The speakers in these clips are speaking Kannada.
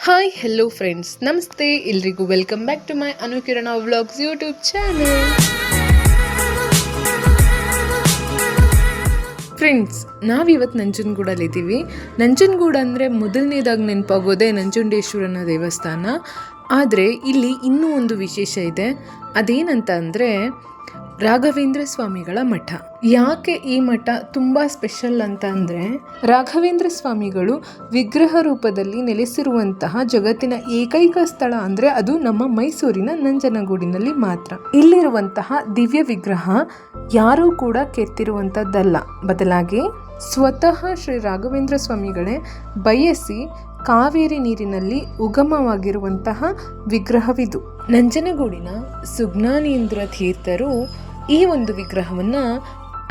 ಹಾಯ್ ಹೆಲೋ ಫ್ರೆಂಡ್ಸ್, ನಮಸ್ತೆ ಎಲ್ರಿಗೂ. Welcome back to my Anukirana vlogs YouTube channel. Friends, ನಾವಿವತ್ತು ನಂಜನಗೂಡಲ್ಲಿದ್ದೀವಿ. ನಂಜನಗೂಡು ಅಂದರೆ ಮೊದಲನೇದಾಗಿ ನೆನಪಾಗೋದೇ ನಂಜುಂಡೇಶ್ವರನ ದೇವಸ್ಥಾನ. ಆದರೆ ಇಲ್ಲಿ ಇನ್ನೂ ಒಂದು ವಿಶೇಷ ಇದೆ. ಅದೇನಂತ ಅಂದರೆ ರಾಘವೇಂದ್ರ ಸ್ವಾಮಿಗಳ ಮಠ. ಯಾಕೆ ಈ ಮಠ ತುಂಬ ಸ್ಪೆಷಲ್ ಅಂತ ಅಂದರೆ, ರಾಘವೇಂದ್ರ ಸ್ವಾಮಿಗಳು ವಿಗ್ರಹ ರೂಪದಲ್ಲಿ ನೆಲೆಸಿರುವಂತಹ ಜಗತ್ತಿನ ಏಕೈಕ ಸ್ಥಳ ಅಂದರೆ ಅದು ನಮ್ಮ ಮೈಸೂರಿನ ನಂಜನಗೂಡಿನಲ್ಲಿ ಮಾತ್ರ. ಇಲ್ಲಿರುವಂತಹ ದಿವ್ಯ ವಿಗ್ರಹ ಯಾರೂ ಕೂಡ ಕೆತ್ತಿರುವಂಥದ್ದಲ್ಲ, ಬದಲಾಗಿ ಸ್ವತಃ ಶ್ರೀ ರಾಘವೇಂದ್ರ ಸ್ವಾಮಿಗಳೇ ಬಯಸಿ ಕಾವೇರಿ ನೀರಿನಲ್ಲಿ ಉಗಮವಾಗಿರುವಂತಹ ವಿಗ್ರಹವಿದು. ನಂಜನಗೂಡಿನ ಸುಜ್ಞಾನೇಂದ್ರ ತೀರ್ಥರು ಈ ಒಂದು ವಿಗ್ರಹವನ್ನು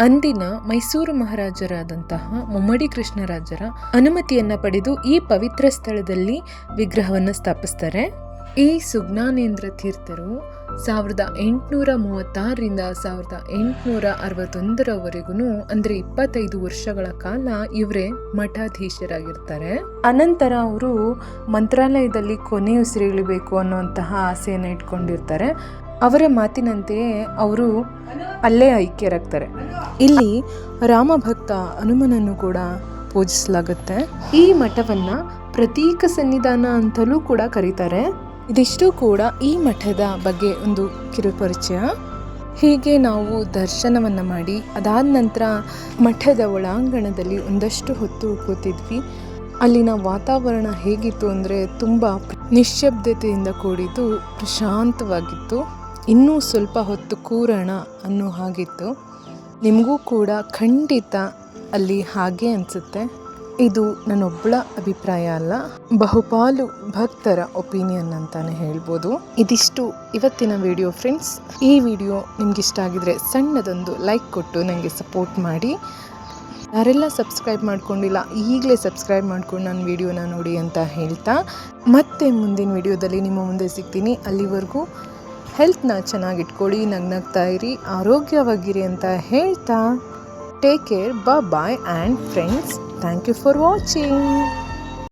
ಅಂದಿನ ಮೈಸೂರು ಮಹಾರಾಜರಾದಂತಹ ಮುಮ್ಮಡಿ ಕೃಷ್ಣರಾಜರ ಅನುಮತಿಯನ್ನು ಪಡೆದು ಈ ಪವಿತ್ರ ಸ್ಥಳದಲ್ಲಿ ವಿಗ್ರಹವನ್ನು ಸ್ಥಾಪಿಸ್ತಾರೆ. ಈ ಸುಜ್ಞಾನೇಂದ್ರ ತೀರ್ಥರು 1836ರಿಂದ 1861ರವರೆಗೂ ಅಂದರೆ 25 ವರ್ಷಗಳ ಕಾಲ ಇವರೇ ಮಠಾಧೀಶರಾಗಿರ್ತಾರೆ. ಅನಂತರ ಅವರು ಮಂತ್ರಾಲಯದಲ್ಲಿ ಕೊನೆಯುಸಿರೆಳಿಬೇಕು ಅನ್ನುವಂತಹ ಆಸೆಯನ್ನು ಇಟ್ಕೊಂಡಿರ್ತಾರೆ. ಅವರ ಮಾತಿನಂತೆಯೇ ಅವರು ಅಲ್ಲೇ ಐಕ್ಯರಾಗ್ತಾರೆ. ಇಲ್ಲಿ ರಾಮಭಕ್ತ ಹನುಮನನ್ನು ಕೂಡ ಪೂಜಿಸಲಾಗುತ್ತೆ. ಈ ಮಠವನ್ನು ಪ್ರತೀಕ ಸನ್ನಿಧಾನ ಅಂತಲೂ ಕೂಡ ಕರೀತಾರೆ. ಇದಿಷ್ಟು ಕೂಡ ಈ ಮಠದ ಬಗ್ಗೆ ಒಂದು ಕಿರುಪರಿಚಯ. ಹೀಗೆ ನಾವು ದರ್ಶನವನ್ನು ಮಾಡಿ ಅದಾದ ನಂತರ ಮಠದ ಒಳಾಂಗಣದಲ್ಲಿ ಒಂದಷ್ಟು ಹೊತ್ತು ಕೂತಿದ್ವಿ. ಅಲ್ಲಿನ ವಾತಾವರಣ ಹೇಗಿತ್ತು ಅಂದರೆ ತುಂಬ ನಿಶ್ಶಬ್ದತೆಯಿಂದ ಕೂಡಿದ್ದು ಪ್ರಶಾಂತವಾಗಿತ್ತು. ಇನ್ನೂ ಸ್ವಲ್ಪ ಹೊತ್ತು ಕೂರೋಣ ಅನ್ನೋ ಹಾಗಿತ್ತು. ನಿಮಗೂ ಕೂಡ ಖಂಡಿತ ಅಲ್ಲಿ ಹಾಗೆ ಅನಿಸುತ್ತೆ. ಇದು ನನ್ನೊಬ್ಬಳ ಅಭಿಪ್ರಾಯ ಅಲ್ಲ, ಬಹುಪಾಲು ಭಕ್ತರ ಒಪಿನಿಯನ್ ಅಂತಾನೆ ಹೇಳ್ಬೋದು. ಇದಿಷ್ಟು ಇವತ್ತಿನ ವಿಡಿಯೋ ಫ್ರೆಂಡ್ಸ್. ಈ ವಿಡಿಯೋ ನಿಮ್ಗಿಷ್ಟ ಆಗಿದ್ರೆ ಸಣ್ಣದೊಂದು ಲೈಕ್ ಕೊಟ್ಟು ನನಗೆ ಸಪೋರ್ಟ್ ಮಾಡಿ. ಯಾರೆಲ್ಲ ಸಬ್ಸ್ಕ್ರೈಬ್ ಮಾಡ್ಕೊಂಡಿಲ್ಲ ಈಗಲೇ ಸಬ್ಸ್ಕ್ರೈಬ್ ಮಾಡ್ಕೊಂಡು ನನ್ನ ವಿಡಿಯೋನ ನೋಡಿ ಅಂತ ಹೇಳ್ತಾ, ಮತ್ತೆ ಮುಂದಿನ ವಿಡಿಯೋದಲ್ಲಿ ನಿಮ್ಮ ಮುಂದೆ ಸಿಗ್ತೀನಿ. ಅಲ್ಲಿವರೆಗೂ ಹೆಲ್ತ್ನ ಚೆನ್ನಾಗಿಟ್ಕೊಳ್ಳಿ, ನಗ್ನಗ್ತಾ ಇರಿ, ಆರೋಗ್ಯವಾಗಿರಿ ಅಂತ ಹೇಳ್ತಾ take care, bye and friends, thank you for watching.